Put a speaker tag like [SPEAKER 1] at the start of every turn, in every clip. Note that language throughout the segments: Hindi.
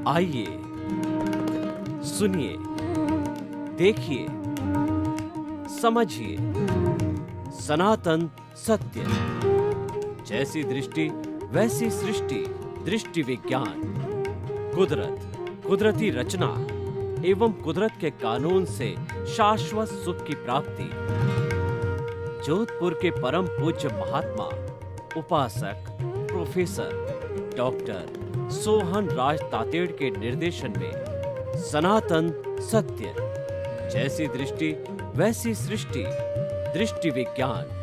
[SPEAKER 1] आइए, सुनिए, देखिए, समझिए सनातन सत्य। जैसी दृष्टि वैसी सृष्टि, दृष्टि विज्ञान। कुदरत, कुदरती रचना एवं कुदरत के कानून से शाश्वत सुख की प्राप्ति। जोधपुर के परम पूज्य महात्मा उपासक प्रोफेसर डॉक्टर सोहन राज तातेड़ के निर्देशन में सनातन सत्य। जैसी दृष्टि वैसी सृष्टि, दृष्टि विज्ञान।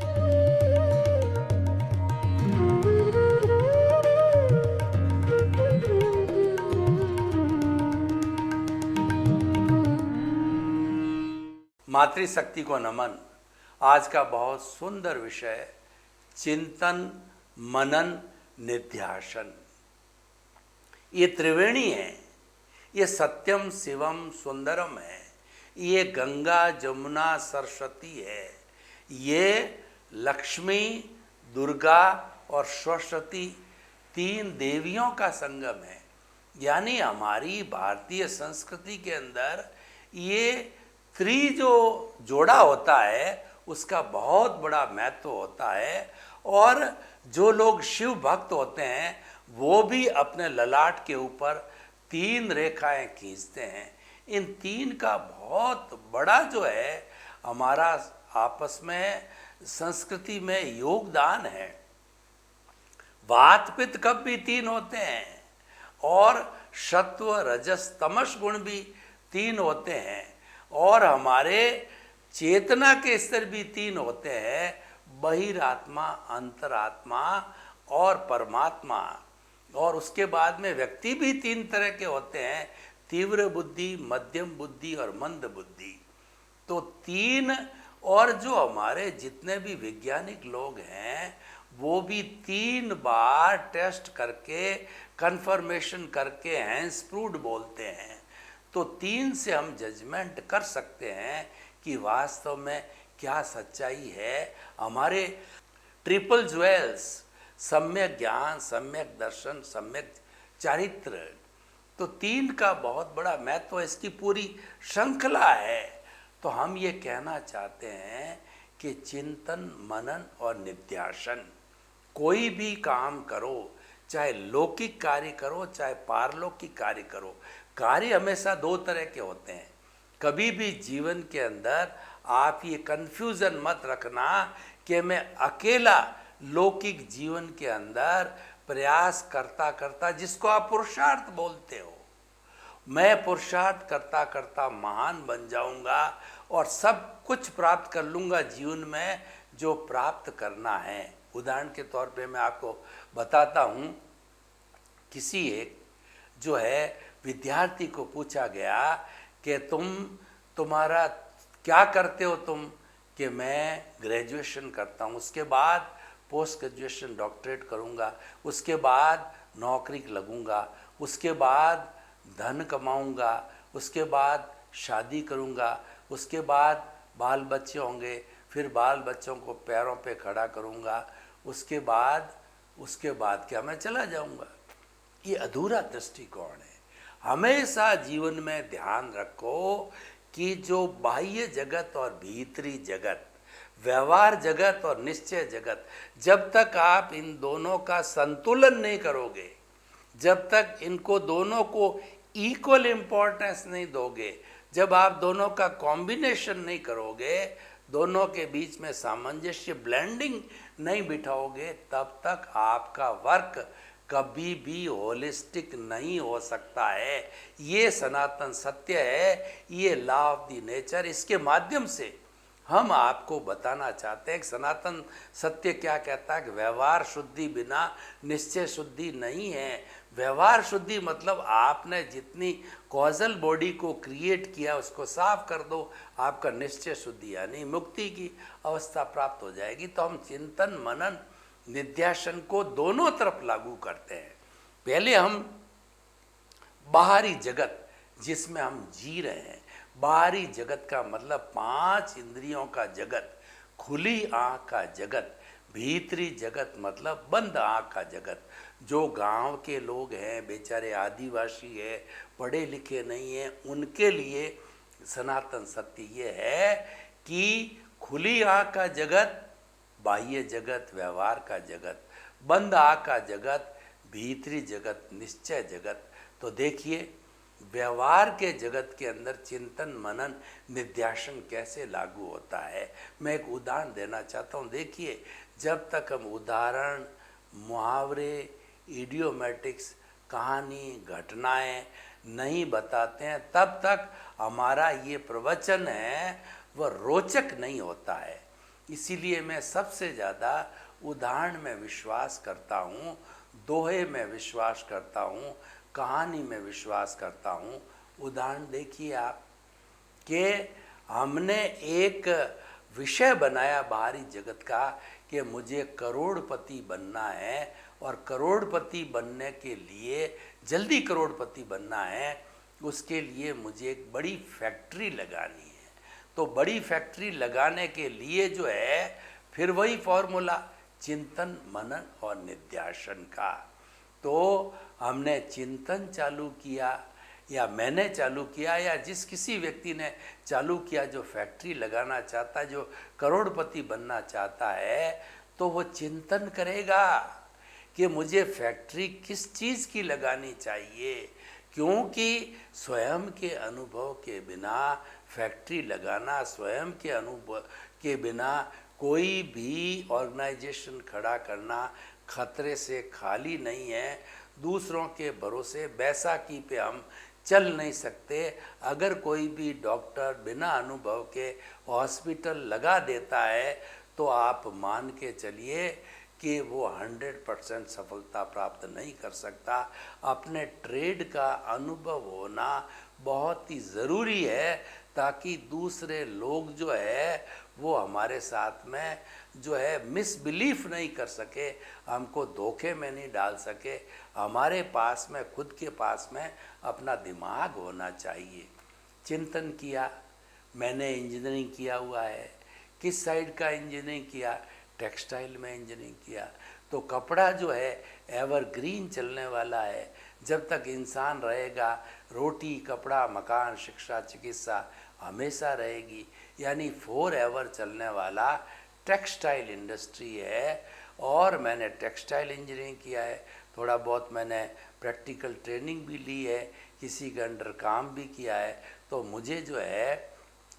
[SPEAKER 2] मातृशक्ति को नमन। आज का बहुत सुंदर विषय चिंतन, मनन, निध्यासन। ये त्रिवेणी है, ये सत्यम शिवम सुंदरम है, ये गंगा जमुना सरस्वती है, ये लक्ष्मी, दुर्गा और सरस्वती तीन देवियों का संगम है। यानी हमारी भारतीय संस्कृति के अंदर ये जो जोड़ा होता है उसका बहुत बड़ा महत्व होता है। और जो लोग शिव भक्त होते हैं वो भी अपने ललाट के ऊपर तीन रेखाएं खींचते हैं। इन तीन का बहुत बड़ा जो है हमारा आपस में संस्कृति में योगदान है। वात पित्त कफ भी तीन होते हैं और सत्व रजस तमस गुण भी तीन होते हैं और हमारे चेतना के स्तर भी तीन होते हैं, बहिरात्मा, अंतरात्मा और परमात्मा। और उसके बाद में व्यक्ति भी तीन तरह के होते हैं, तीव्र बुद्धि, मध्यम बुद्धि और मंद बुद्धि। तो तीन, और जो हमारे जितने भी वैज्ञानिक लोग हैं वो भी 3 बार टेस्ट करके कंफर्मेशन करके हैंस प्रूव्ड बोलते हैं। तो 3 से हम जजमेंट कर सकते हैं कि वास्तव में क्या सच्चाई है। हमारे ट्रिपल ज्वेल्स, सम्यक ज्ञान, सम्यक दर्शन, सम्यक चारित्र, तो 3 का बहुत बड़ा महत्व, इसकी पूरी श्रृंखला है। तो हम ये कहना चाहते हैं कि चिंतन, मनन और निध्यासन, कोई भी काम करो, चाहे लौकिक कार्य करो चाहे पारलौकिक कार्य करो, कार्य हमेशा 2 तरह के होते हैं। कभी भी जीवन के अंदर आप ये कन्फ्यूज़न मत रखना कि मैं अकेला लौकिक जीवन के अंदर प्रयास करता करता, जिसको आप पुरुषार्थ बोलते हो, मैं पुरुषार्थ करता करता महान बन जाऊंगा और सब कुछ प्राप्त कर लूँगा जीवन में जो प्राप्त करना है। उदाहरण के तौर पे मैं आपको बताता हूँ, किसी एक जो है विद्यार्थी को पूछा गया कि तुम्हारा क्या करते हो तुम, कि मैं ग्रेजुएशन करता हूँ, उसके बाद पोस्ट ग्रेजुएशन डॉक्टरेट करूँगा, उसके बाद नौकरी लगूँगा, उसके बाद धन कमाऊँगा, उसके बाद शादी करूँगा, उसके बाद बाल बच्चे होंगे, फिर बाल बच्चों को पैरों पे खड़ा करूँगा, उसके बाद क्या मैं चला जाऊँगा। ये अधूरा दृष्टिकोण है। हमेशा जीवन में ध्यान रखो कि जो बाह्य जगत और भीतरी जगत, व्यवहार जगत और निश्चय जगत, जब तक आप इन दोनों का संतुलन नहीं करोगे, जब तक इनको दोनों को इक्वल इम्पोर्टेंस नहीं दोगे, जब आप दोनों का कॉम्बिनेशन नहीं करोगे, दोनों के बीच में सामंजस्य, ब्लेंडिंग नहीं बिठाओगे, तब तक आपका वर्क कभी भी होलिस्टिक नहीं हो सकता है। ये सनातन सत्य है, ये लॉ ऑफ द नेचर। इसके माध्यम से हम आपको बताना चाहते हैं कि सनातन सत्य क्या कहता है कि व्यवहार शुद्धि बिना निश्चय शुद्धि नहीं है। व्यवहार शुद्धि मतलब आपने जितनी कॉजल बॉडी को क्रिएट किया उसको साफ कर दो, आपका निश्चय शुद्धि यानी मुक्ति की अवस्था प्राप्त हो जाएगी। तो हम चिंतन, मनन, निध्यासन को दोनों तरफ लागू करते हैं। पहले हम बाहरी जगत जिसमें हम जी रहे हैं, बाहरी जगत का मतलब 5 इंद्रियों का जगत, खुली आँख का जगत, भीतरी जगत मतलब बंद आँख का जगत। जो गांव के लोग हैं, बेचारे आदिवासी है, पढ़े लिखे नहीं हैं, उनके लिए सनातन सत्य ये है कि खुली आँख का जगत, बाह्य जगत, व्यवहार का जगत, बंद आँख का जगत, भीतरी जगत, निश्चय जगत। तो देखिए व्यवहार के जगत के अंदर चिंतन मनन निध्यासन कैसे लागू होता है। मैं एक उदाहरण देना चाहता हूँ। देखिए जब तक हम उदाहरण, मुहावरे, इडियोमेटिक्स, कहानी, घटनाएं नहीं बताते हैं तब तक हमारा ये प्रवचन है वह रोचक नहीं होता है। इसीलिए मैं सबसे ज़्यादा उदाहरण में विश्वास करता हूँ, दोहे में विश्वास करता हूँ, कहानी में विश्वास करता हूँ। उदाहरण देखिए आप कि हमने एक विषय बनाया बाहरी जगत का कि मुझे करोड़पति बनना है, और करोड़पति बनने के लिए, जल्दी करोड़पति बनना है, उसके लिए मुझे एक बड़ी फैक्ट्री लगानी है। तो बड़ी फैक्ट्री लगाने के लिए जो है फिर वही फॉर्मूला चिंतन मनन और निध्यासन का। तो हमने चिंतन चालू किया, या मैंने चालू किया, या जिस किसी व्यक्ति ने चालू किया जो फैक्ट्री लगाना चाहता है, जो करोड़पति बनना चाहता है, तो वो चिंतन करेगा कि मुझे फैक्ट्री किस चीज़ की लगानी चाहिए। क्योंकि स्वयं के अनुभव के बिना फैक्ट्री लगाना, स्वयं के अनुभव के बिना कोई भी ऑर्गेनाइजेशन खड़ा करना खतरे से खाली नहीं है। दूसरों के भरोसे बैसाखी पे हम चल नहीं सकते। अगर कोई भी डॉक्टर बिना अनुभव के हॉस्पिटल लगा देता है तो आप मान के चलिए कि वो 100% सफलता प्राप्त नहीं कर सकता। अपने ट्रेड का अनुभव होना बहुत ही ज़रूरी है ताकि दूसरे लोग जो है वो हमारे साथ में जो है मिसबिलीफ नहीं कर सके, हमको धोखे में नहीं डाल सके। हमारे पास में, खुद के पास में अपना दिमाग होना चाहिए। चिंतन किया, मैंने इंजीनियरिंग किया हुआ है। किस साइड का इंजीनियरिंग किया? टेक्सटाइल में इंजीनियरिंग किया। तो कपड़ा जो है एवरग्रीन चलने वाला है। जब तक इंसान रहेगा रोटी, कपड़ा, मकान, शिक्षा, चिकित्सा हमेशा रहेगी। यानी फॉर एवर चलने वाला टेक्सटाइल इंडस्ट्री है। और मैंने टेक्सटाइल इंजीनियरिंग किया है, थोड़ा बहुत मैंने प्रैक्टिकल ट्रेनिंग भी ली है, किसी के अंडर काम भी किया है। तो मुझे जो है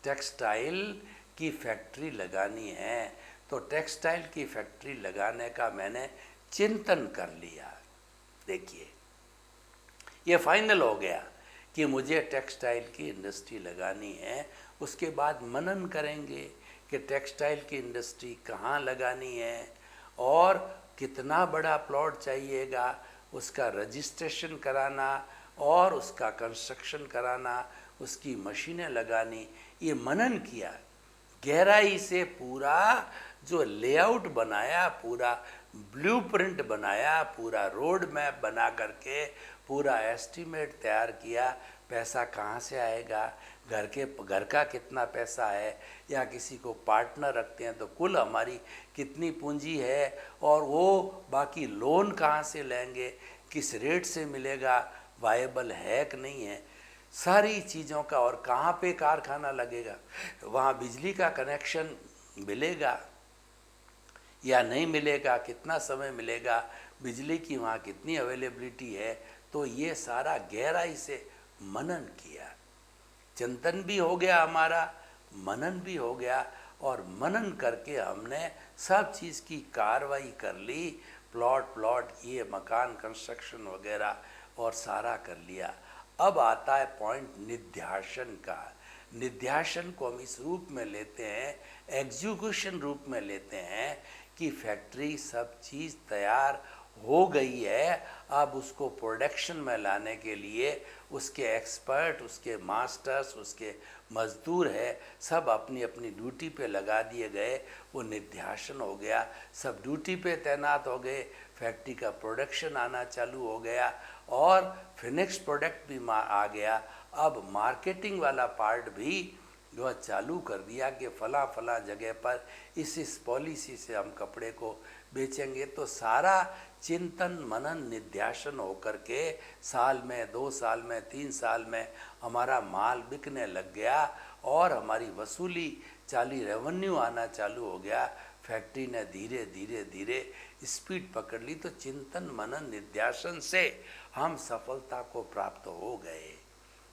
[SPEAKER 2] टेक्सटाइल की फैक्ट्री लगानी है। तो टेक्सटाइल की फैक्ट्री लगाने का मैंने चिंतन कर लिया। देखिए ये फाइनल हो गया कि मुझे टेक्सटाइल की इंडस्ट्री लगानी है। उसके बाद मनन करेंगे कि टेक्सटाइल की इंडस्ट्री कहाँ लगानी है और कितना बड़ा प्लॉट चाहिएगा, उसका रजिस्ट्रेशन कराना और उसका कंस्ट्रक्शन कराना, उसकी मशीनें लगानी, ये मनन किया। गहराई से पूरा जो लेआउट बनाया, पूरा ब्लूप्रिंट बनाया, पूरा रोड मैप बना करके पूरा एस्टीमेट तैयार किया। पैसा कहाँ से आएगा, घर का कितना पैसा है, या किसी को पार्टनर रखते हैं तो कुल हमारी कितनी पूंजी है, और वो बाकी लोन कहाँ से लेंगे, किस रेट से मिलेगा, वायबल है कि नहीं है, सारी चीज़ों का। और कहाँ पे कारखाना लगेगा, वहाँ बिजली का कनेक्शन मिलेगा या नहीं मिलेगा, कितना समय मिलेगा, बिजली की वहाँ कितनी अवेलेबिलिटी है। तो ये सारा गहराई से मनन किया। चिंतन भी हो गया हमारा, मनन भी हो गया, और मनन करके हमने सब चीज़ की कार्रवाई कर ली। प्लॉट ये मकान कंस्ट्रक्शन वगैरह और सारा कर लिया। अब आता है पॉइंट निध्यासन का। निध्यासन को हम इस रूप में लेते हैं, एग्जीक्यूशन रूप में लेते हैं कि फैक्ट्री सब चीज़ तैयार हो गई है। अब उसको प्रोडक्शन में लाने के लिए उसके एक्सपर्ट, उसके मास्टर्स, उसके मजदूर है, सब अपनी अपनी ड्यूटी पे लगा दिए गए। वो निध्यासन हो गया, सब ड्यूटी पे तैनात हो गए, फैक्ट्री का प्रोडक्शन आना चालू हो गया और फिनिश्ड प्रोडक्ट भी आ गया। अब मार्केटिंग वाला पार्ट भी जो है चालू कर दिया कि फला फला जगह पर इस पॉलिसी से हम कपड़े को बेचेंगे। तो सारा चिंतन मनन निध्यासन होकर के साल में 2 साल में 3 साल में हमारा माल बिकने लग गया और हमारी वसूली चाली रेवेन्यू आना चालू हो गया। फैक्ट्री ने धीरे धीरे धीरे स्पीड पकड़ ली। तो चिंतन मनन निध्यासन से हम सफलता को प्राप्त हो गए।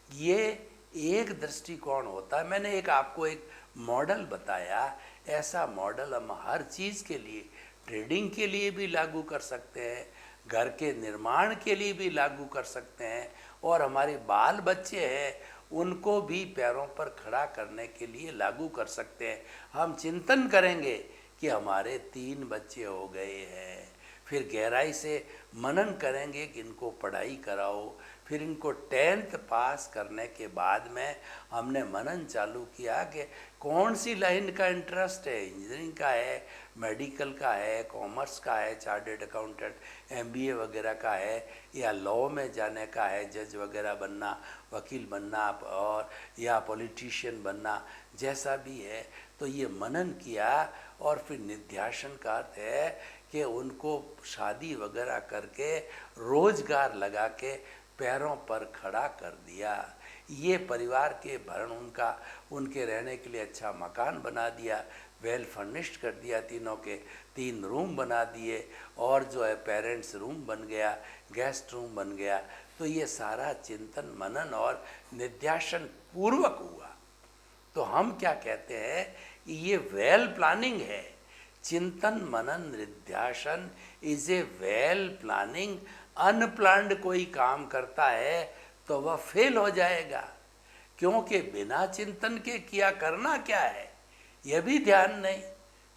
[SPEAKER 2] ये एक दृष्टिकोण होता है। मैंने आपको एक मॉडल बताया। ऐसा मॉडल हम हर चीज़ के लिए, ट्रेडिंग के लिए भी लागू कर सकते हैं, घर के निर्माण के लिए भी लागू कर सकते हैं, और हमारे बाल बच्चे हैं उनको भी पैरों पर खड़ा करने के लिए लागू कर सकते हैं। हम चिंतन करेंगे कि हमारे 3 बच्चे हो गए हैं, फिर गहराई से मनन करेंगे कि इनको पढ़ाई कराओ, फिर इनको 10th पास करने के बाद में हमने मनन चालू किया कि कौन सी लाइन का इंटरेस्ट है, इंजीनियरिंग का है, मेडिकल का है, कॉमर्स का है, चार्टर्ड अकाउंटेंट MBA वगैरह का है, या लॉ में जाने का है, जज वगैरह बनना, वकील बनना, और या पॉलिटिशियन बनना, जैसा भी है। तो ये मनन किया और फिर निध्यासन का अर्थ है कि उनको शादी वगैरह करके रोजगार लगा के पैरों पर खड़ा कर दिया। ये परिवार के भरण उनके रहने के लिए अच्छा मकान बना दिया, वेल फर्निश्ड कर दिया, तीनों के 3 रूम बना दिए, और जो है पेरेंट्स रूम बन गया, गेस्ट रूम बन गया। तो ये सारा चिंतन मनन और निध्यासन पूर्वक हुआ। तो हम क्या कहते हैं, ये वेल प्लानिंग है। चिंतन मनन निध्यासन is a well planning. Unplanned कोई काम करता है तो वह फेल हो जाएगा, क्योंकि बिना चिंतन के किया करना क्या है यह भी ध्यान नहीं,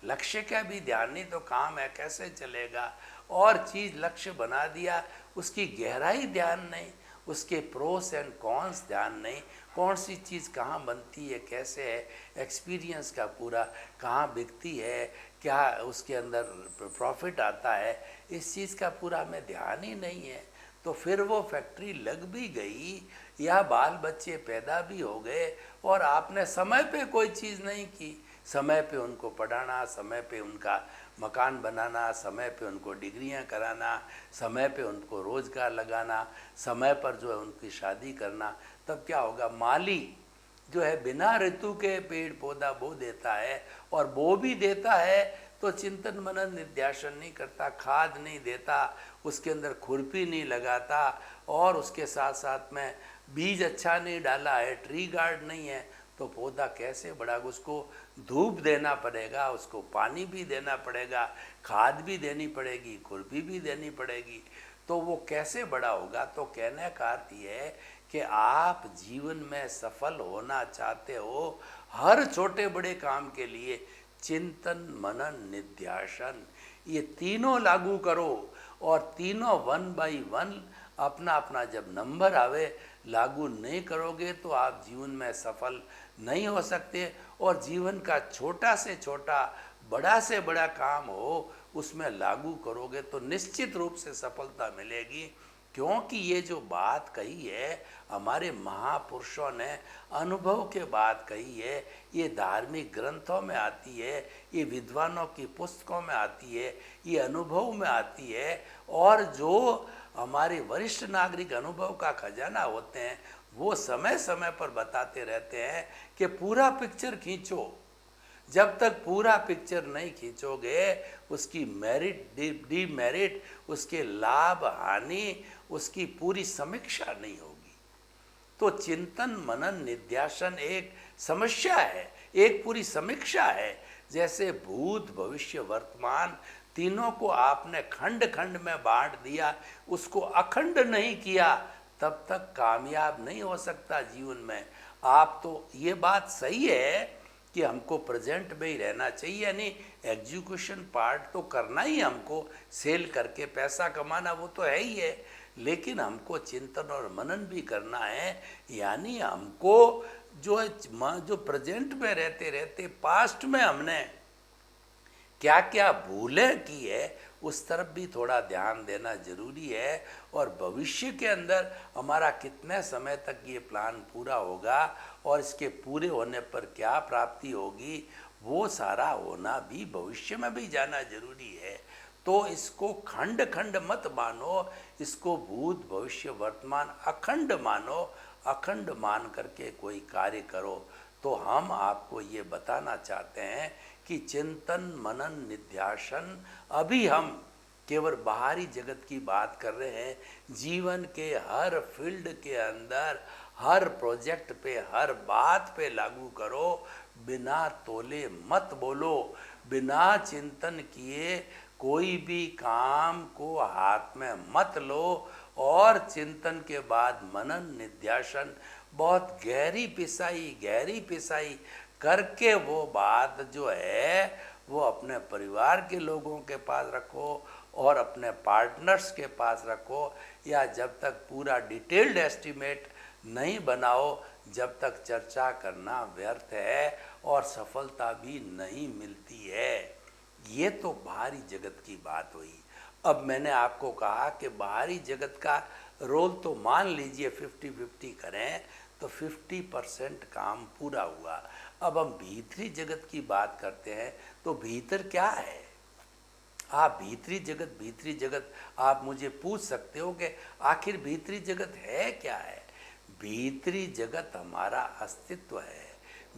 [SPEAKER 2] लक्ष्य का भी ध्यान नहीं, तो काम है कैसे चलेगा। और चीज़ लक्ष्य बना दिया, उसकी गहराई ध्यान नहीं, उसके प्रोस एंड कॉन्स ध्यान नहीं, कौन सी चीज़ कहाँ बनती है, कैसे है, एक्सपीरियंस का पूरा कहाँ बिकती है, क्या उसके अंदर प्रॉफिट आता है, इस चीज़ का पूरा हमें ध्यान ही नहीं है। तो फिर वो फैक्ट्री लग भी गई या बाल बच्चे पैदा भी हो गए और आपने समय पे कोई चीज़ नहीं की, समय पे उनको पढ़ाना, समय पे उनका मकान बनाना, समय पे उनको डिग्रियां कराना, समय पे उनको रोज़गार लगाना, समय पर जो है उनकी शादी करना, तब क्या होगा, माली जो है बिना ऋतु के पेड़ पौधा बो देता है, और बो भी देता है तो चिंतन मनन निध्यासन नहीं करता, खाद नहीं देता, उसके अंदर खुरपी नहीं लगाता, और उसके साथ साथ में बीज अच्छा नहीं डाला है, ट्री गार्ड नहीं है, तो पौधा कैसे बढ़ा। उसको धूप देना पड़ेगा, उसको पानी भी देना पड़ेगा, खाद भी देनी पड़ेगी, खुरपी भी देनी पड़ेगी, तो वो कैसे बड़ा होगा। तो कहने का अर्थ ये है कि आप जीवन में सफल होना चाहते हो, हर छोटे बड़े काम के लिए चिंतन मनन निध्यासन ये तीनों लागू करो, और तीनों 1 by 1 अपना अपना जब नंबर आवे लागू नहीं करोगे तो आप जीवन में सफल नहीं हो सकते। और जीवन का छोटा से छोटा बड़ा से बड़ा काम हो उसमें लागू करोगे तो निश्चित रूप से सफलता मिलेगी, क्योंकि ये जो बात कही है हमारे महापुरुषों ने अनुभव के बात कही है, ये धार्मिक ग्रंथों में आती है, ये विद्वानों की पुस्तकों में आती है, ये अनुभव में आती है, और जो हमारे वरिष्ठ नागरिक अनुभव का खजाना होते हैं वो समय समय पर बताते रहते हैं कि पूरा पिक्चर खींचो। जब तक पूरा पिक्चर नहीं खींचोगे उसकी मेरिट डिमेरिट, उसके लाभ हानि, उसकी पूरी समीक्षा नहीं होगी। तो चिंतन मनन निध्यासन एक समस्या है, एक पूरी समीक्षा है। जैसे भूत भविष्य वर्तमान तीनों को आपने खंड खंड में बांट दिया, उसको अखंड नहीं किया, तब तक कामयाब नहीं हो सकता जीवन में। आप तो ये बात सही है कि हमको प्रेजेंट में ही रहना चाहिए, यानी एग्जीक्यूशन पार्ट तो करना ही, हमको सेल करके पैसा कमाना वो तो है ही है, लेकिन हमको चिंतन और मनन भी करना है। यानी हमको जो प्रेजेंट में रहते रहते पास्ट में हमने क्या क्या भूलें की है उस तरफ भी थोड़ा ध्यान देना जरूरी है। और भविष्य के अंदर हमारा कितने समय तक ये प्लान पूरा होगा और इसके पूरे होने पर क्या प्राप्ति होगी, वो सारा होना भी भविष्य में भी जाना जरूरी है। तो इसको खंड खंड मत मानो, इसको भूत भविष्य वर्तमान अखंड मानो। अखंड मान करके कोई कार्य करो। तो हम आपको ये बताना चाहते हैं कि चिंतन मनन निध्यासन, अभी हम केवल बाहरी जगत की बात कर रहे हैं। जीवन के हर फील्ड के अंदर, हर प्रोजेक्ट पे, हर बात पे लागू करो। बिना तोले मत बोलो, बिना चिंतन किए कोई भी काम को हाथ में मत लो। और चिंतन के बाद मनन निध्यासन, बहुत गहरी पिसाई करके वो बात जो है वो अपने परिवार के लोगों के पास रखो और अपने पार्टनर्स के पास रखो। या जब तक पूरा डिटेल्ड एस्टीमेट नहीं बनाओ, जब तक चर्चा करना व्यर्थ है और सफलता भी नहीं मिलती है। ये तो बाहरी जगत की बात हुई। अब मैंने आपको कहा कि बाहरी जगत का रोल तो मान लीजिए 50-50 करें तो 50% काम पूरा हुआ। अब हम भीतरी जगत की बात करते हैं तो भीतर क्या है। आप भीतरी जगत आप मुझे पूछ सकते हो कि आखिर भीतरी जगत है क्या है। भीतरी जगत हमारा अस्तित्व है।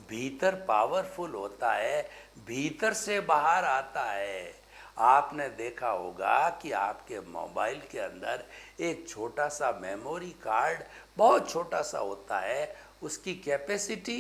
[SPEAKER 2] भीतर पावरफुल होता है, भीतर से बाहर आता है। आपने देखा होगा कि आपके मोबाइल के अंदर एक छोटा सा मेमोरी कार्ड, बहुत छोटा सा होता है, उसकी कैपेसिटी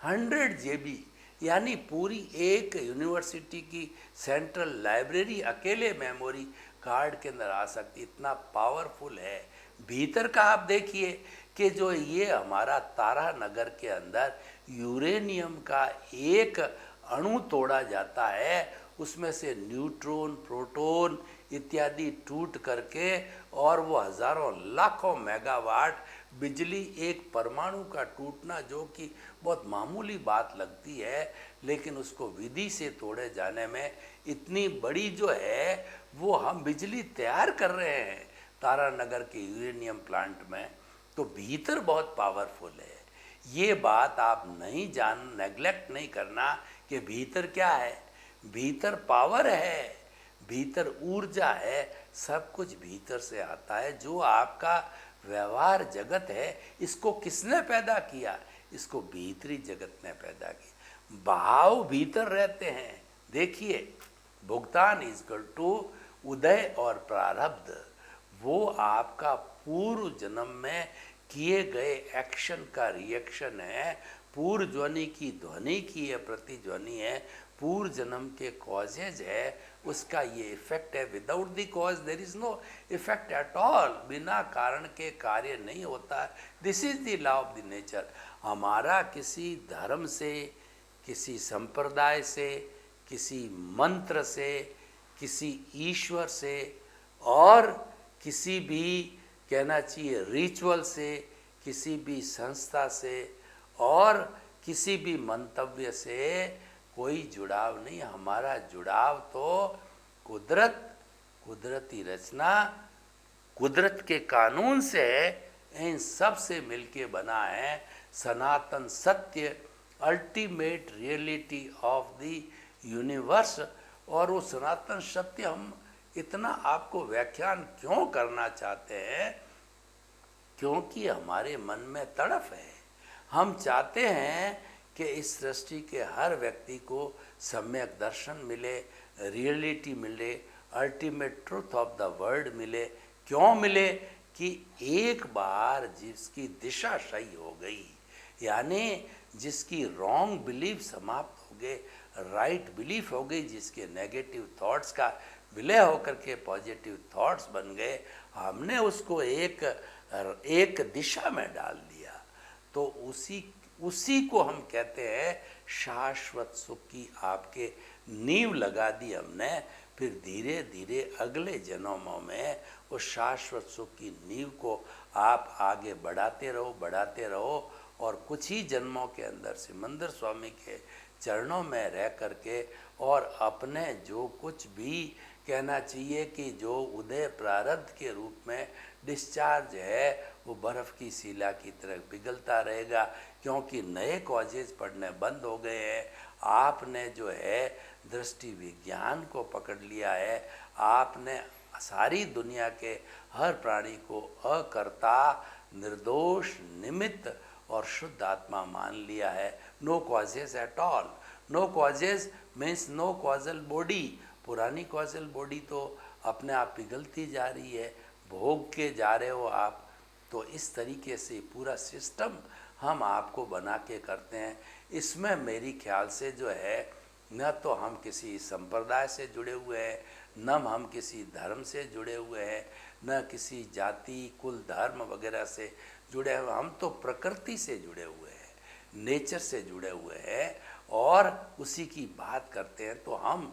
[SPEAKER 2] 100 GB, यानी पूरी एक यूनिवर्सिटी की सेंट्रल लाइब्रेरी अकेले मेमोरी कार्ड के अंदर आ सकती, इतना पावरफुल है। भीतर का आप देखिए कि जो ये हमारा तारा नगर के अंदर यूरेनियम का एक अणु तोड़ा जाता है, उसमें से न्यूट्रॉन, प्रोटॉन इत्यादि टूट करके और वो हजारों लाखों मेगावाट बिजली, एक परमाणु का टूटना जो कि बहुत मामूली बात लगती है, लेकिन उसको विधि से तोड़े जाने में इतनी बड़ी जो है वो हम बिजली तैयार कर रहे हैं तारानगर के यूरेनियम प्लांट में। तो भीतर बहुत पावरफुल है। ये बात आप नेग्लेक्ट नहीं करना कि भीतर क्या है। भीतर पावर है, भीतर ऊर्जा है, सब कुछ भीतर से आता है। जो आपका व्यवहार जगत है, इसको किसने पैदा किया? इसको भीतरी जगत ने पैदा किया। भाव भीतर रहते हैं। देखिए, भुगतान इक्वल टू उदय और प्रारब्ध, वो आपका पूर्व जन्म में किए गए एक्शन का रिएक्शन है। पूर्व ध्वनि की ध्वनि की है, प्रतिध्वनि है, पूर्व जन्म के कॉजेज है, उसका ये इफेक्ट है। Without the cause there is no effect at all. बिना कारण के कार्य नहीं होता। This is the law of the nature. हमारा किसी धर्म से, किसी संप्रदाय से, किसी मंत्र से, किसी ईश्वर से और किसी भी कहना चाहिए रिचुअल से, किसी भी संस्था से और किसी भी मंतव्य से कोई जुड़ाव नहीं। हमारा जुड़ाव तो कुदरत, कुदरती रचना, कुदरत के कानून से है। इन सब से मिलके बना है सनातन सत्य, ultimate reality of the universe. और वो सनातन सत्य हम इतना आपको व्याख्यान क्यों करना चाहते हैं? क्योंकि हमारे मन में तड़फ है। हम चाहते हैं कि इस सृष्टि के हर व्यक्ति को सम्यक दर्शन मिले, रियलिटी मिले, ultimate truth of the word मिले। क्यों मिले? कि एक बार जिसकी दिशा सही हो गई, यानी जिसकी रॉन्ग बिलीफ समाप्त हो गए, राइट बिलीफ हो गई, जिसके नेगेटिव थॉट्स का विलय होकर के पॉजिटिव थॉट्स बन गए, हमने उसको एक दिशा में डाल दिया। तो उसी को हम कहते हैं शाश्वत सुख की आपके नींव लगा दी हमने। फिर धीरे धीरे अगले जन्मों में उस शाश्वत सुख की नींव को आप आगे बढ़ाते रहो और कुछ ही जन्मों के अंदर सिमंदर स्वामी के चरणों में रह करके और अपने जो कुछ भी कहना चाहिए कि जो उदय प्रारब्ध के रूप में डिस्चार्ज है वो बर्फ़ की शिला की तरह पिघलता रहेगा, क्योंकि नए कॉजेज पढ़ने बंद हो गए हैं। आपने जो है दृष्टि विज्ञान को पकड़ लिया है, आपने सारी दुनिया के हर प्राणी को अकर्ता, निर्दोष, निमित्त और शुद्ध आत्मा मान लिया है। No causes at all. No causes means no causal body. पुरानी कॉजल बॉडी तो अपने आप पिघलती जा रही है, भोग के जा रहे हो आप। तो इस तरीके से पूरा सिस्टम हम आपको बना के करते हैं। इसमें मेरी ख्याल से जो है न तो हम किसी संप्रदाय से जुड़े हुए हैं, न हम किसी धर्म से जुड़े हुए हैं, न किसी जाति, कुल, धर्म वगैरह से जुड़े हुए। हम तो प्रकृति से जुड़े हुए हैं, नेचर से जुड़े हुए हैं और उसी की बात करते हैं। तो हम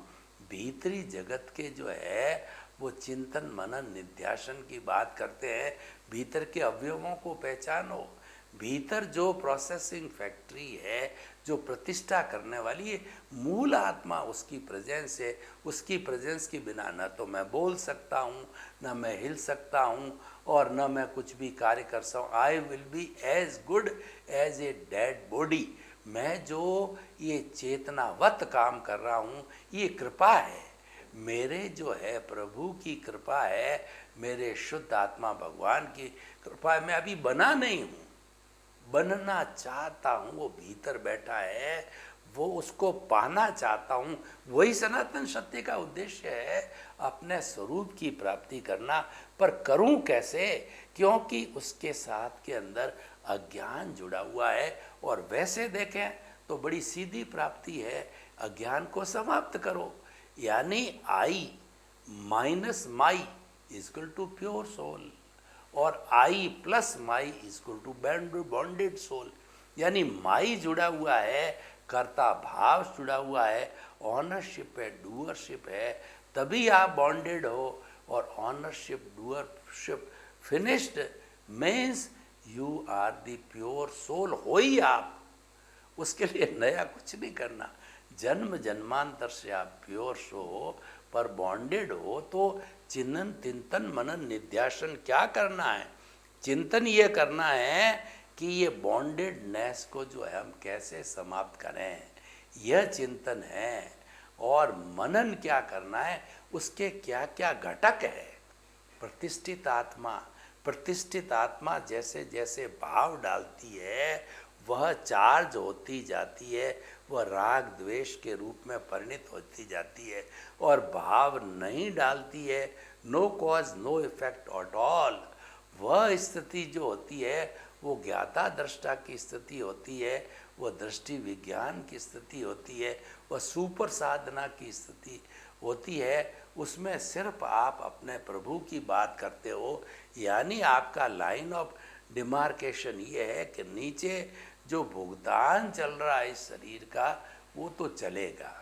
[SPEAKER 2] भीतरी जगत के जो है वो चिंतन, मनन, निध्यासन की बात करते हैं। भीतर के अवयवों को पहचानो। भीतर जो प्रोसेसिंग फैक्ट्री है, जो प्रतिष्ठा करने वाली है, मूल आत्मा उसकी प्रेजेंस है। उसकी प्रेजेंस के बिना न तो मैं बोल सकता हूँ, न मैं हिल सकता हूँ और न मैं कुछ भी कार्य कर सकता। I will be as good as a dead body. मैं जो ये चेतनावत काम कर रहा हूँ ये कृपा है, मेरे जो है प्रभु की कृपा है, मेरे शुद्ध आत्मा भगवान की कृपा है। मैं अभी बना नहीं हूँ, बनना चाहता हूँ। वो भीतर बैठा है, वो उसको पाना चाहता हूँ। वही सनातन सत्य का उद्देश्य है, अपने स्वरूप की प्राप्ति करना। पर करूँ कैसे? क्योंकि उसके साथ के अंदर अज्ञान जुड़ा हुआ है। और वैसे देखें तो बड़ी सीधी प्राप्ति है, अज्ञान को समाप्त करो। यानी I minus my is equal to pure soul और I plus my is equal to bonded soul. यानी माई जुड़ा हुआ है, कर्ता भाव जुड़ा हुआ है, ऑनरशिप है, डूअरशिप है, तभी आप बॉन्डेड हो। और ownership, doership finished means you are the pure soul. हो ही आप, उसके लिए नया कुछ नहीं करना। जन्म जन्मांतर से आप प्योर हो, पर बॉन्डेड हो। तो चिंतन मनन निध्यासन क्या करना है? चिंतन ये करना है कि ये बॉन्डेडनेस को जो है हम कैसे समाप्त करें, यह चिंतन है। और मनन क्या करना है, उसके क्या क्या घटक है। प्रतिष्ठित आत्मा, प्रतिष्ठित आत्मा जैसे जैसे भाव डालती है वह चार्ज होती जाती है, वह राग द्वेष के रूप में परिणित होती जाती है। और भाव नहीं डालती है, no cause no effect at all, वह स्थिति जो होती है वो ज्ञाता दृष्टा की स्थिति होती है, वह दृष्टि विज्ञान की स्थिति होती है, वह सुपर साधना की स्थिति होती है। उसमें सिर्फ आप अपने प्रभु की बात करते हो। यानी आपका लाइन ऑफ डिमार्केशन ये है कि नीचे जो भुगतान चल रहा है इस शरीर का वो तो चलेगा,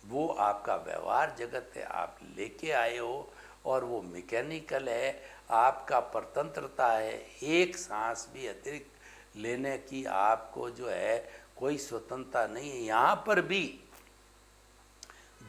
[SPEAKER 2] वो आपका व्यवहार जगत है, आप लेके आए हो और वो मैकेनिकल है। आपका परतंत्रता है, एक सांस भी अतिरिक्त लेने की आपको जो है कोई स्वतंत्रता नहीं है। यहाँ पर भी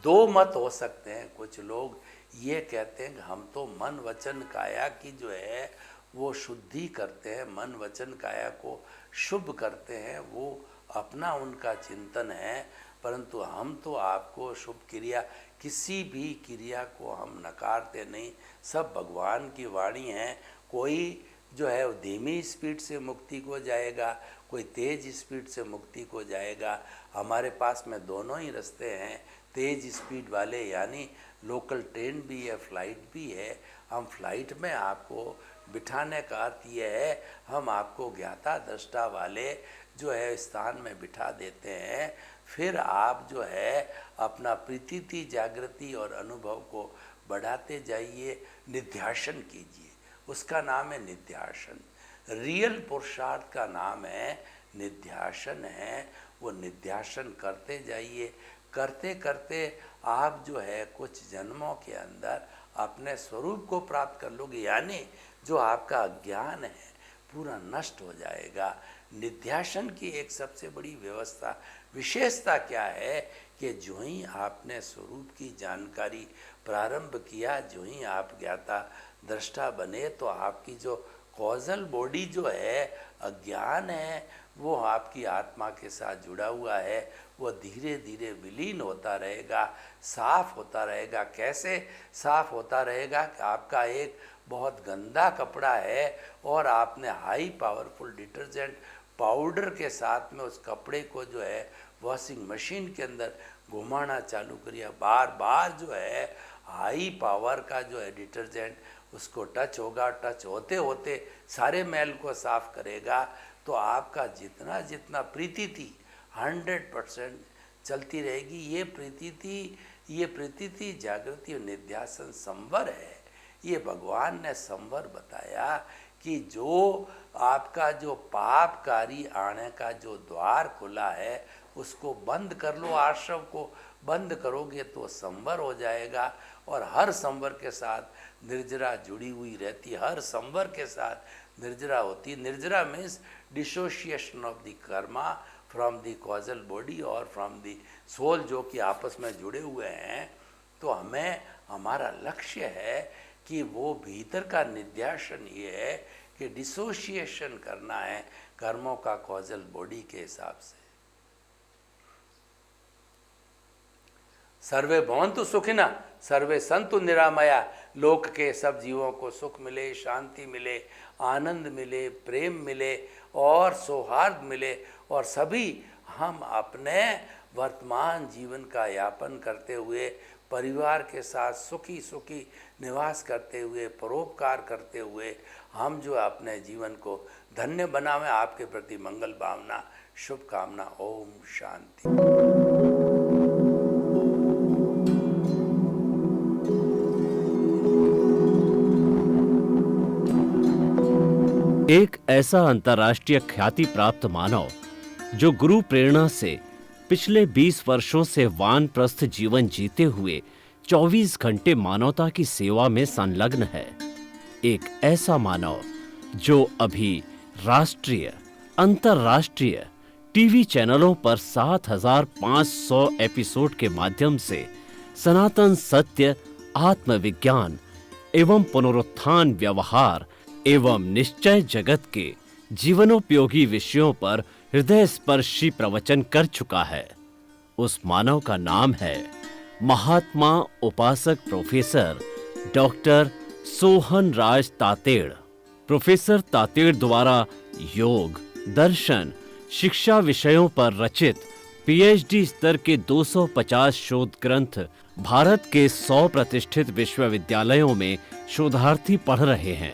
[SPEAKER 2] दो मत हो सकते हैं। कुछ लोग ये कहते हैं कि हम तो मन वचन काया की जो है वो शुद्धि करते हैं, मन वचन काया को शुभ करते हैं, वो अपना उनका चिंतन है। परंतु हम तो आपको शुभ क्रिया, किसी भी क्रिया को हम नकारते नहीं, सब भगवान की वाणी है। कोई जो है वो धीमी स्पीड से मुक्ति को जाएगा, कोई तेज स्पीड से मुक्ति को जाएगा। हमारे पास में दोनों ही रास्ते हैं, तेज स्पीड वाले यानी लोकल ट्रेन भी है, फ्लाइट भी है। हम फ्लाइट में आपको बिठाने का अर्थ ये है, हम आपको ज्ञाता दृष्टा वाले जो है स्थान में बिठा देते हैं। फिर आप जो है अपना प्रीति जागृति और अनुभव को बढ़ाते जाइए, निध्यासन कीजिए। उसका नाम है निध्यासन। रियल पुरुषार्थ का नाम है निध्यासन है। वो निध्यासन करते जाइए, करते करते आप जो है कुछ जन्मों के अंदर अपने स्वरूप को प्राप्त कर लोगे। यानी जो आपका ज्ञान है पूरा नष्ट हो जाएगा। निध्यासन की एक सबसे बड़ी व्यवस्था विशेषता क्या है कि जो ही आपने स्वरूप की जानकारी प्रारंभ किया, जो ही आप ज्ञाता दृष्टा बने, तो आपकी जो कॉजल बॉडी जो है, अज्ञान है, वो आपकी आत्मा के साथ जुड़ा हुआ है, वो धीरे धीरे विलीन होता रहेगा, साफ होता रहेगा। कैसे साफ होता रहेगा कि आपका एक बहुत गंदा कपड़ा है और आपने हाई पावरफुल डिटर्जेंट पाउडर के साथ में उस कपड़े को जो है वॉशिंग मशीन के अंदर घुमाना चालू करिए, बार बार जो है हाई पावर का जो है डिटर्जेंट उसको टच होगा, टच होते होते सारे मैल को साफ करेगा, तो आपका जितना जितना प्रीति थी 100% चलती रहेगी। ये प्रीति जागृति और निध्यासन संवर है। ये भगवान ने संवर बताया कि जो आपका जो पापकारी आने का जो द्वार खुला है उसको बंद कर लो, आश्रम को बंद करोगे तो संवर हो जाएगा। और हर संवर के साथ निर्जरा जुड़ी हुई रहती, हर संवर के साथ निर्जरा होती। निर्जरा means dissociation of the karma from the causal body और फ्रॉम द सोल, जो कि आपस में जुड़े हुए हैं। तो हमें हमारा लक्ष्य है कि वो भीतर का निध्यासन ये है कि डिसोशिएशन करना है कर्मों का कॉजल बॉडी के हिसाब से। सर्वे भवन्तु सुखिनः सर्वे सन्तु निरामया। लोक के सब जीवों को सुख मिले, शांति मिले, आनंद मिले, प्रेम मिले और सौहार्द मिले, और सभी हम अपने वर्तमान जीवन का यापन करते हुए परिवार के साथ सुखी सुखी निवास करते हुए, परोपकार करते हुए हम जो अपने जीवन को धन्य बनावें। आपके प्रति मंगल भावना, शुभकामना। ओम शांति।
[SPEAKER 1] एक ऐसा अंतर्राष्ट्रीय ख्याति प्राप्त मानव जो गुरु प्रेरणा से पिछले 20 वर्षों से वानप्रस्थ जीवन जीते हुए 24 घंटे मानवता की सेवा में संलग्न है। एक ऐसा मानव जो अभी राष्ट्रीय, अंतर्राष्ट्रीय टीवी चैनलों पर 7,500 एपिसोड के माध्यम से सनातन सत्य, आत्मविज्ञान एवं पुनरुत्थान, व्यवहार एवं निश्चय जगत के जीवनोपयोगी विषयों पर हृदय स्पर्शी प्रवचन कर चुका है। उस मानव का नाम है महात्मा उपासक प्रोफेसर डॉक्टर सोहन राज तातेड़। प्रोफेसर तातेड़ द्वारा योग, दर्शन, शिक्षा विषयों पर रचित पीएचडी स्तर के 250 शोध ग्रंथ भारत के 100 प्रतिष्ठित विश्वविद्यालयों में शोधार्थी पढ़ रहे हैं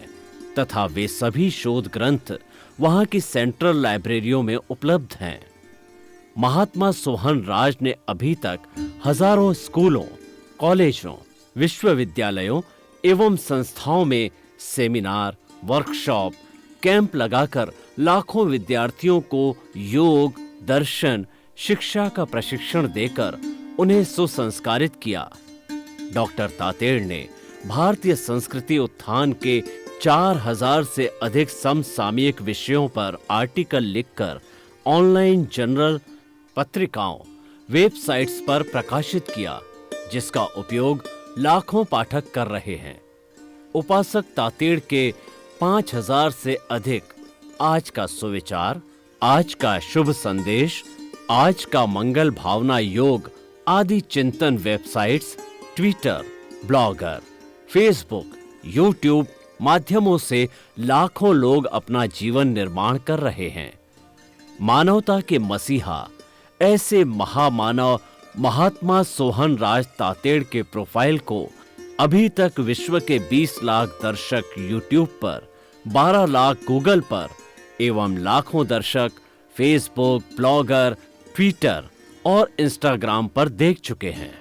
[SPEAKER 1] तथा वे सभी शोध ग्रंथ वहां की सेंट्रल लाइब्रेरियों में उपलब्ध हैं। महात्मा सोहन राज ने अभी तक हजारों स्कूलों, कॉलेजों, विश्वविद्यालयों एवं संस्थाओं में सेमिनार, वर्कशॉप, कैंप लगाकर लाखों विद्यार्थियों को योग, दर्शन, शिक्षा का प्रशिक्षण देकर उन्हें सुसंस्कारित किया। डॉक्टर तातेड़ ने भारतीय संस्कृति उत्थान के 4000 से अधिक समसामयिक विषयों पर आर्टिकल लिखकर ऑनलाइन जर्नल, पत्रिकाओं, वेबसाइट्स पर प्रकाशित किया, जिसका उपयोग लाखों पाठक कर रहे हैं। उपासक तातेड़ के 5000 से अधिक आज का सुविचार, आज का शुभ संदेश, आज का मंगल भावना योग आदि चिंतन websites, Twitter, blogger, Facebook, YouTube माध्यमों से लाखों लोग अपना जीवन निर्माण कर रहे हैं। मानवता के मसीहा ऐसे महामानव महात्मा सोहन राज तातेड़ के प्रोफाइल को अभी तक विश्व के 20 लाख दर्शक यूट्यूब पर, 12 लाख गूगल पर एवं लाखों दर्शक फेसबुक, ब्लॉगर, ट्विटर और इंस्टाग्राम पर देख चुके हैं।